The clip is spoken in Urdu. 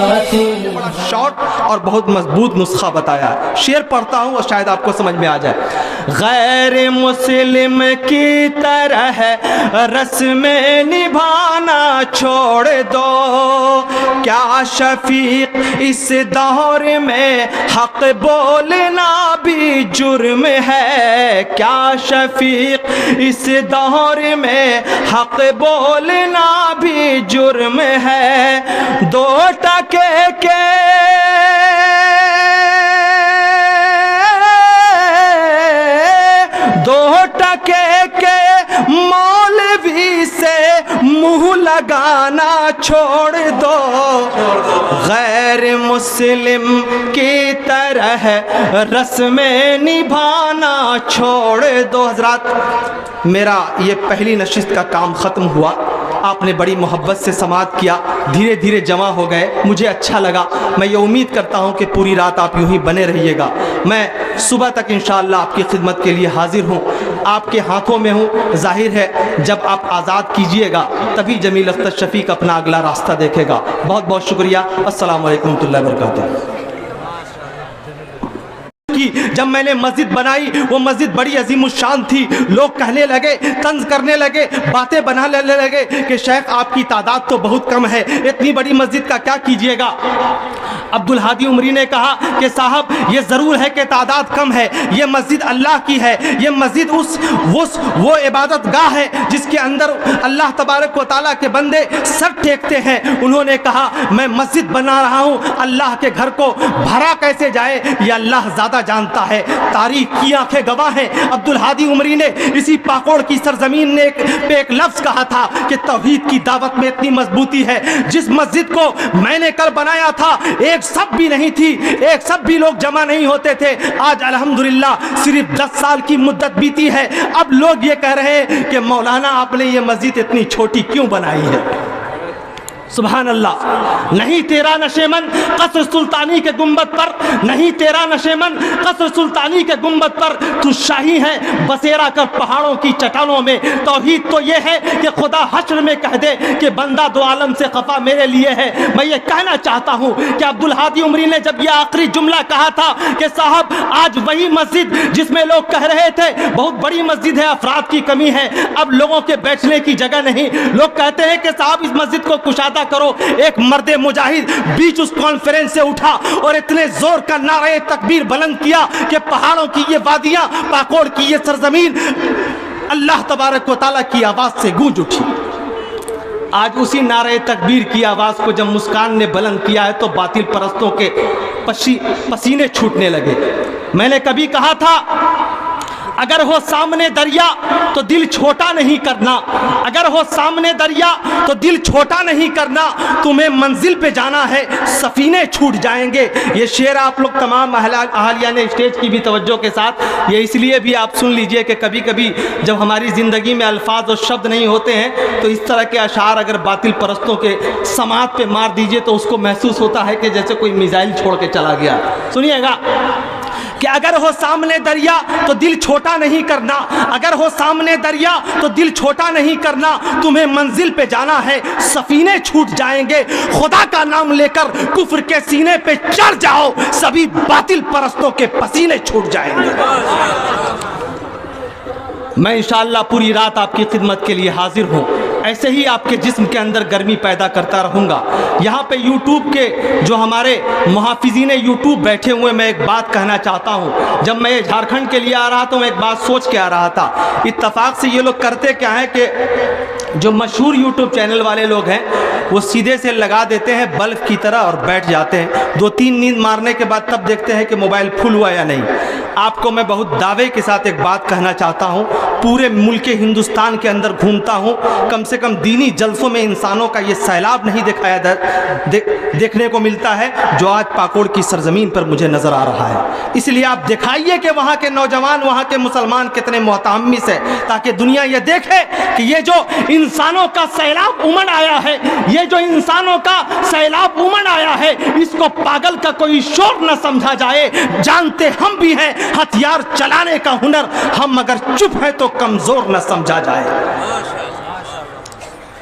بڑا شارٹ اور بہت مضبوط نسخہ بتایا ہے. شعر پڑھتا ہوں اور شاید آپ کو سمجھ میں آ جائے. غیر مسلم کی طرح رسم نبھانا چھوڑ دو, کیا شفیق اس دور میں حق بولنا بھی جرم ہے, کیا شفیق اس دور میں حق بولنا بھی جرم ہے. دو ٹکے کے مولوی سے منہ لگانا چھوڑ دو, غیر مسلم کی طرح رسم نبھانا چھوڑ دو. حضرات, میرا یہ پہلی نشست کا کام ختم ہوا. آپ نے بڑی محبت سے سماعت کیا, دھیرے دھیرے جمع ہو گئے, مجھے اچھا لگا. میں یہ امید کرتا ہوں کہ پوری رات آپ یوں ہی بنے رہیے گا. میں صبح تک انشاءاللہ آپ کی خدمت کے لیے حاضر ہوں, آپ کے ہاتھوں میں ہوں. ظاہر ہے جب آپ آزاد کیجئے گا تبھی جمیل اختر شفیق اپنا اگلا راستہ دیکھے گا. بہت بہت شکریہ. السلام علیکم ورحمۃ اللہ وبرکاتہ. جب میں نے مسجد بنائی وہ مسجد بڑی عظیم الشان تھی. لوگ کہنے لگے, طنز کرنے لگے, باتیں بنانے لگے کہ شیخ آپ کی تعداد تو بہت کم ہے, اتنی بڑی مسجد کا کیا کیجئے گا. عبدالہادی عمری نے کہا کہ صاحب یہ ضرور ہے کہ تعداد کم ہے, یہ مسجد اللہ کی ہے, یہ مسجد وہ عبادت گاہ ہے جس کے اندر اللہ تبارک و تعالیٰ کے بندے سر ٹیکتے ہیں. انہوں نے کہا میں مسجد بنا رہا ہوں, اللہ کے گھر کو بھرا کیسے جائے یہ اللہ زیادہ جانتا ہے, تاریخ کی آنکھیں گواہ ہیں. عبدالہادی عمری نے اسی پاکوڑ کی سرزمین نے ایک لفظ کہا تھا کہ توحید کی دعوت میں اتنی مضبوطی ہے. جس مسجد کو میں نے کل بنایا تھا ایک سب بھی نہیں تھی, ایک سب بھی لوگ جمع نہیں ہوتے تھے. آج الحمدللہ صرف 10 سال کی مدت بیتی ہے, اب لوگ یہ کہہ رہے ہیں کہ مولانا آپ نے یہ مسجد اتنی چھوٹی کیوں بنائی ہے. سبحان اللہ. نہیں تیرا نشیمن قصر سلطانی کے گنبد پر, نہیں تیرا نشیمن قصر سلطانی کے گنبد پر, تو شاہی ہے بسیرا کر پہاڑوں کی چٹانوں میں. توحید تو یہ ہے کہ خدا حشر میں کہہ دے کہ بندہ دو عالم سے خفا میرے لیے ہے. میں یہ کہنا چاہتا ہوں کہ عبدالہادی عمری نے جب یہ آخری جملہ کہا تھا کہ صاحب آج وہی مسجد جس میں لوگ کہہ رہے تھے بہت بڑی مسجد ہے, افراد کی کمی ہے, اب لوگوں کے بیٹھنے کی جگہ نہیں, لوگ کہتے ہیں کہ صاحب اس مسجد کو کشادہ کرو. ایک مرد مجاہد بیچ اس کانفرنس سے اٹھا اور اتنے زور کا نعرہ تکبیر بلند کیا کہ پہاڑوں کی یہ وادیاں, پاکوڑ کی یہ سرزمین اللہ تبارک و تعالیٰ کی آواز سے گونج اٹھی. آج اسی نعرہ تکبیر کی آواز کو جب مسکان نے بلند کیا ہے تو باطل پرستوں کے پسینے چھوٹنے لگے. میں نے کبھی کہا تھا اگر ہو سامنے دریا تو دل چھوٹا نہیں کرنا, اگر ہو سامنے دریا تو دل چھوٹا نہیں کرنا, تمہیں منزل پہ جانا ہے سفینے چھوٹ جائیں گے. یہ شعر آپ لوگ تمام اہلیہ نے اسٹیج کی بھی توجہ کے ساتھ, یہ اس لیے بھی آپ سن لیجئے کہ کبھی کبھی جب ہماری زندگی میں الفاظ اور شبد نہیں ہوتے ہیں تو اس طرح کے اشعار اگر باطل پرستوں کے سماعت پہ مار دیجئے تو اس کو محسوس ہوتا ہے کہ جیسے کوئی میزائل چھوڑ کے چلا گیا. سنیے گا کہ اگر ہو سامنے دریا تو دل چھوٹا نہیں کرنا, اگر ہو سامنے دریا تو دل چھوٹا نہیں کرنا, تمہیں منزل پہ جانا ہے سفینے چھوٹ جائیں گے. خدا کا نام لے کر کفر کے سینے پہ چڑھ جاؤ, سبھی باطل پرستوں کے پسینے چھوٹ جائیں گے. میں انشاءاللہ پوری رات آپ کی خدمت کے لیے حاضر ہوں, ایسے ہی آپ کے جسم کے اندر گرمی پیدا کرتا رہوں گا. یہاں پہ یوٹیوب کے جو ہمارے محافظین یوٹیوب بیٹھے ہوئے, میں ایک بات کہنا چاہتا ہوں. جب میں جھارکھنڈ کے لیے آ رہا تھا میں ایک بات سوچ کے آ رہا تھا, اتفاق سے یہ لوگ کرتے کیا ہے کہ جو مشہور یوٹیوب چینل والے لوگ ہیں وہ سیدھے سے لگا دیتے ہیں بلب کی طرح اور بیٹھ جاتے ہیں, 2-3 نیند مارنے کے بعد تب دیکھتے ہیں کہ موبائل فل ہوا یا نہیں. آپ کو میں بہت دعوے کے ساتھ ایک بات کہنا چاہتا ہوں, پورے ملک ہندوستان کے اندر گھومتا ہوں, کم سے کم دینی جلسوں میں انسانوں کا یہ سیلاب نہیں دیکھنے کو ملتا ہے جو آج پاکوڑ کی سرزمین پر مجھے نظر آ رہا ہے. اس لیے آپ دکھائیے کہ وہاں کے نوجوان, وہاں کے مسلمان کتنے متحمس ہیں, تاکہ دنیا یہ دیکھے کہ یہ جو انسانوں کا سیلاب امڑ آیا ہے, یہ جو انسانوں کا سیلاب امڑ آیا ہے, اس کو پاگل کا کوئی شور نہ سمجھا جائے. جانتے ہم بھی ہیں ہتھیار چلانے کا ہنر, ہم اگر چپ ہے تو کمزور نہ سمجھا جائے.